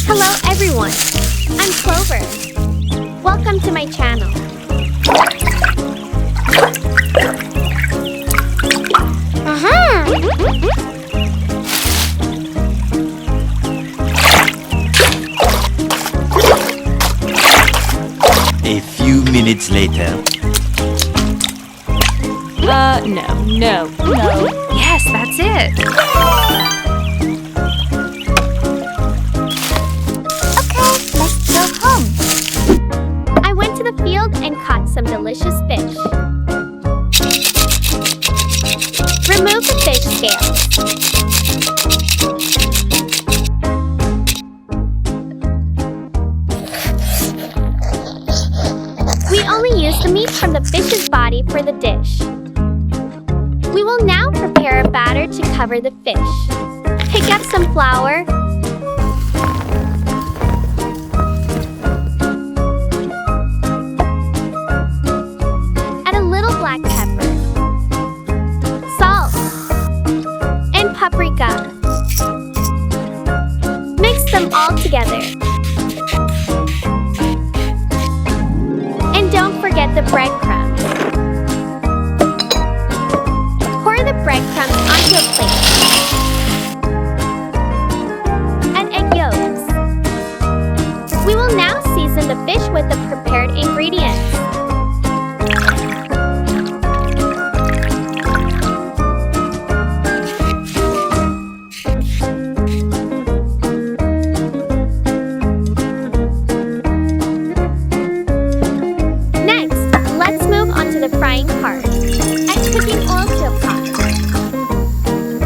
Hello everyone, I'm Clover. Welcome to my channel. A few minutes later. No. Yes, that's it. Okay, let's go home. I went to the field and caught some delicious fish. Remove the fish scales. We only use the meat from the fish's body for the dish. We will now prepare a batter to cover the fish. Pick up some flour. Add a little black pepper, salt, and paprika. Mix them all together. And don't forget the breadcrumbs. Pour the breadcrumbs onto a plate. Add egg yolks. We will now season the fish with the prepared ingredients. Next, let's move on to the frying part. Add cooking oil to a pot.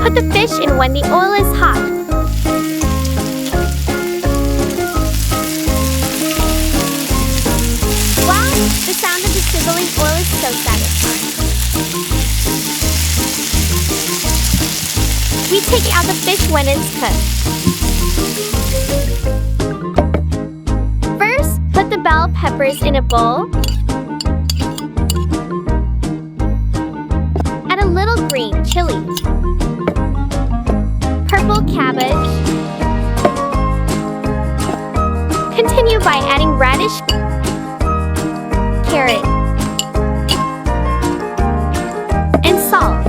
Put the fish in when the oil is hot. Wow, the sound of the sizzling oil is so satisfying. We take out the fish when it's cooked. First, put the bell peppers in a bowl. Add a little green chili, purple cabbage. Continue by adding radish, carrot, and salt.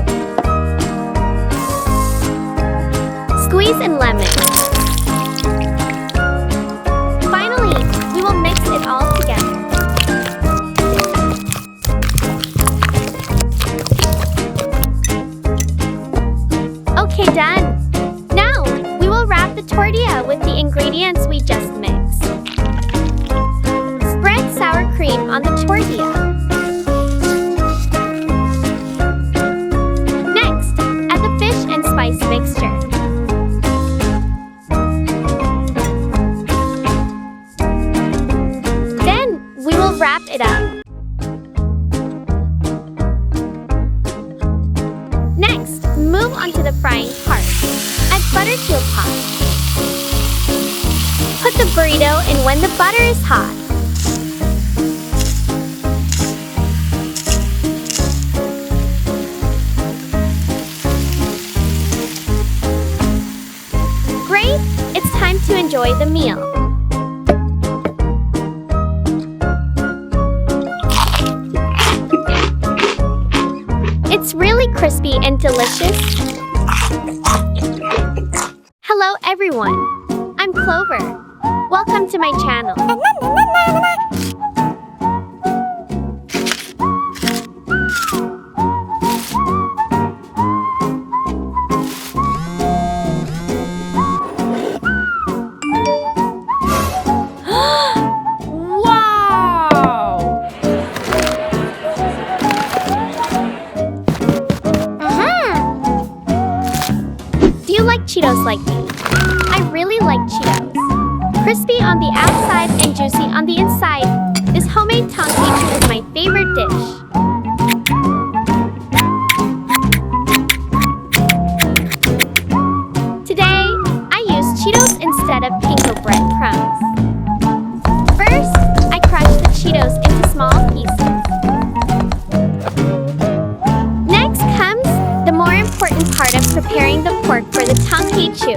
Squeeze in lemon. Finally, we will mix it all together. Okay, done. Now, we will wrap the tortilla with the ingredients we just mixed. Spread sour cream on the tortilla. Next, add the fish and spice mixture. Then, we will wrap it up. Next, move on to the frying part. Add butter to a pot. Put the burrito in when the butter is hot. Great! It's time to enjoy the meal. It's really crispy and delicious. Hello everyone, I'm Clover. Welcome to my channel. Do you like Cheetos like me? I really like Cheetos. Crispy on the outside and juicy on the inside. This homemade tonkatsu is my favorite dish. Today, I use Cheetos instead of panko breadcrumbs. First, I crush the Cheetos into small pieces. Next comes the more important part of preparing the pork for the tonkatsu.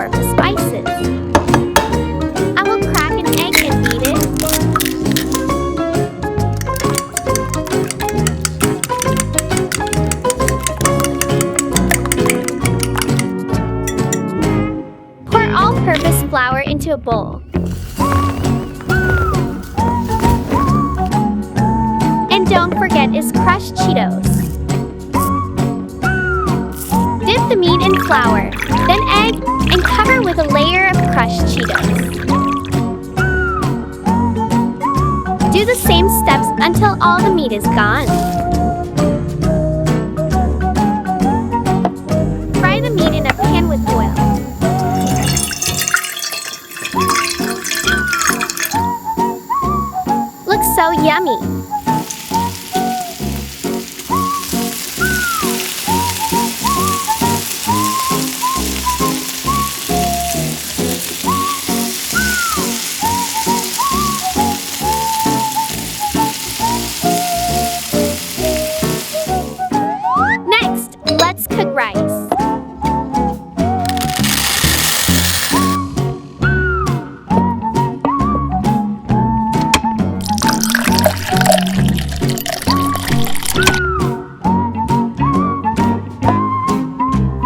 flour with spices. I will crack an egg and beat it. Pour all-purpose flour into a bowl. And don't forget is crushed Cheetos. Dip the meat in flour, then egg, and cover with a layer of crushed Cheetos. Do the same steps until all the meat is gone. Fry the meat in a pan with oil. Looks so yummy. Next, let's cook rice.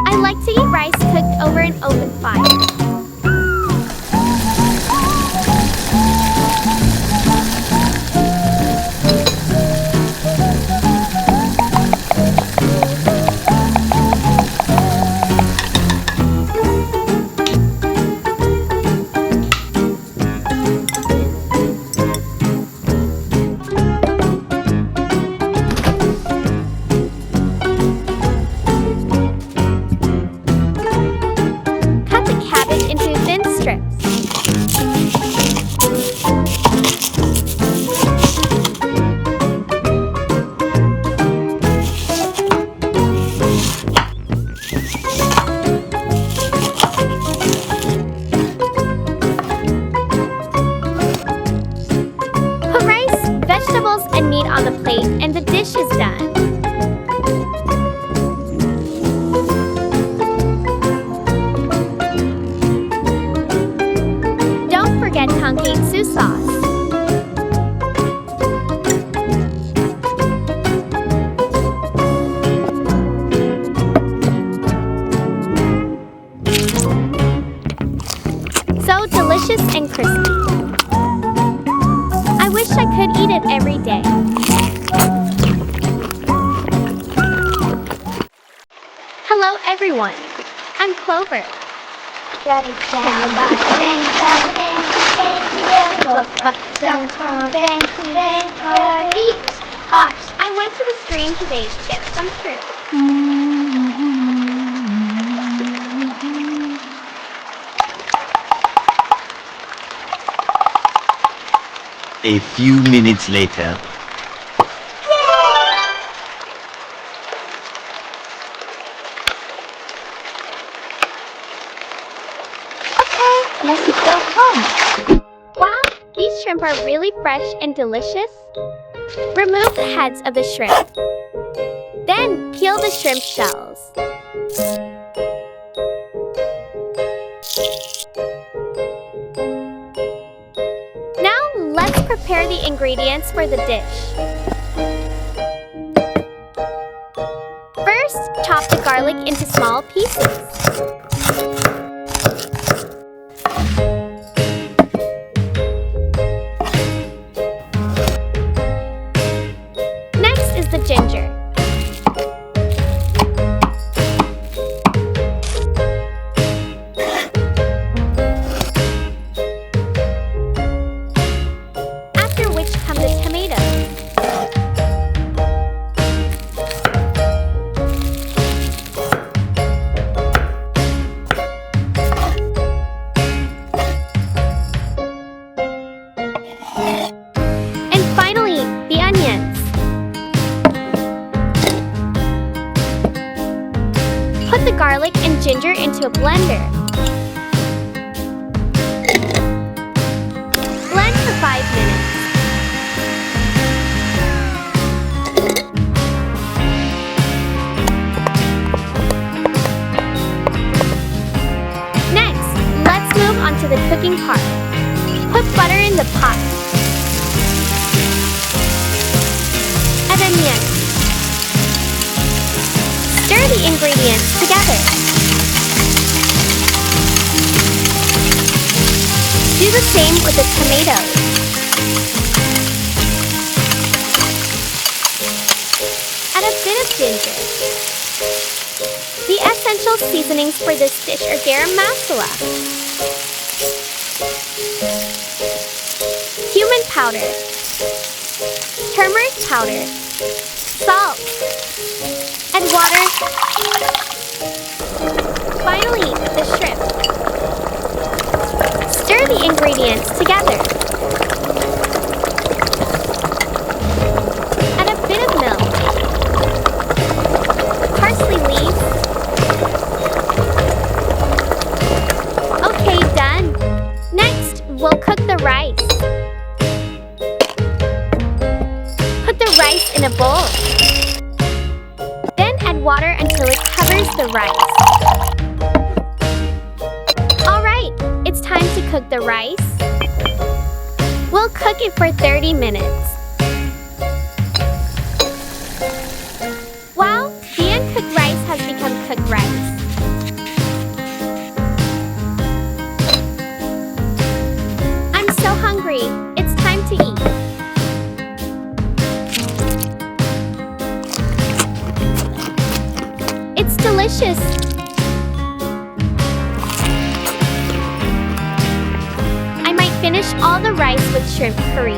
I like to eat rice cooked over an open fire. Cut the cabbage into thin strips. Put rice, vegetables, and meat on the plate, and the dish is done. Don't forget tonkatsu sauce. So delicious and crispy. I wish I could eat it every day. Hello everyone. I'm Clover. I went to the stream today to get some fruit. A few minutes later. Okay, let's go home. Wow, these shrimp are really fresh and delicious. Remove the heads of the shrimp. Then peel the shrimp shells. Now let's prepare the ingredients for the dish. First, chop the garlic into small pieces. Next is the ginger. After which come the tomatoes. And finally, the onions. Put the garlic and ginger into a blender. Blend for 5 minutes. Next, together. Do the same with the tomatoes. Add a bit of ginger. The essential seasonings for this dish are garam masala, cumin powder, turmeric powder, salt, and water. Finally, the shrimp. Stir the ingredients together. Add a bit of milk, parsley leaves. Okay, done. Next, we'll cook the rice. Put the rice in a bowl. Then add water until it covers the rice. Alright, it's time to cook the rice. We'll cook it for 30 minutes. Wow, the uncooked rice has become cooked rice. I'm so hungry. It's time to eat. It's delicious. I might finish all the rice with shrimp curry.